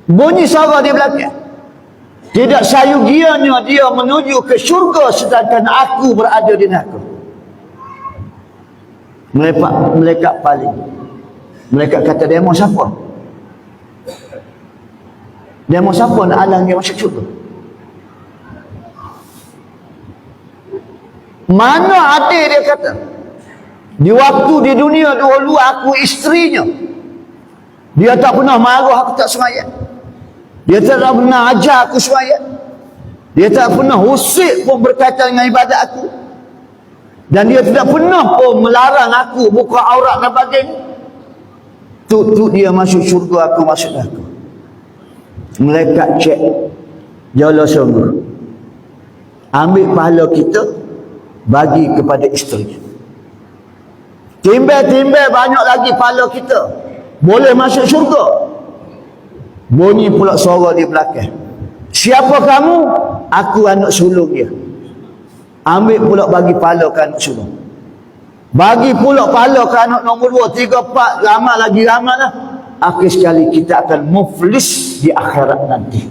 Bunyi suara di belakang. Tidak sayugianya dia menuju ke syurga sedangkan aku berada di neraka. Malaikat paling. Malaikat kata, demo siapa? Demo siapa nak halang dia masuk syurga? Mana ada dia kata? Di waktu di dunia dulu aku isterinya. Dia tak pernah marah aku tak sembahyang. Dia tak pernah ajar aku sembahyang. Dia tak pernah usik pun berkaitan dengan ibadat aku. Dan dia tidak pernah pun melarang aku buka aurat dan bagian. Tuk dia masuk syurga, aku masuk neraka. Malaikat cek. Jauh sungguh. Ambil pahala kita, bagi kepada isteri. Timbal-timbal banyak lagi pahala kita, boleh masuk syurga. Bunyi pula suara di belakang, siapa kamu? Aku anak sulung dia. Ambil pula bagi pahala ke anak sulung. Bagi pula pahala ke anak nombor 2, 3, 4, ramai lagi ramai lah. Akhir sekali kita akan muflis di akhirat nanti.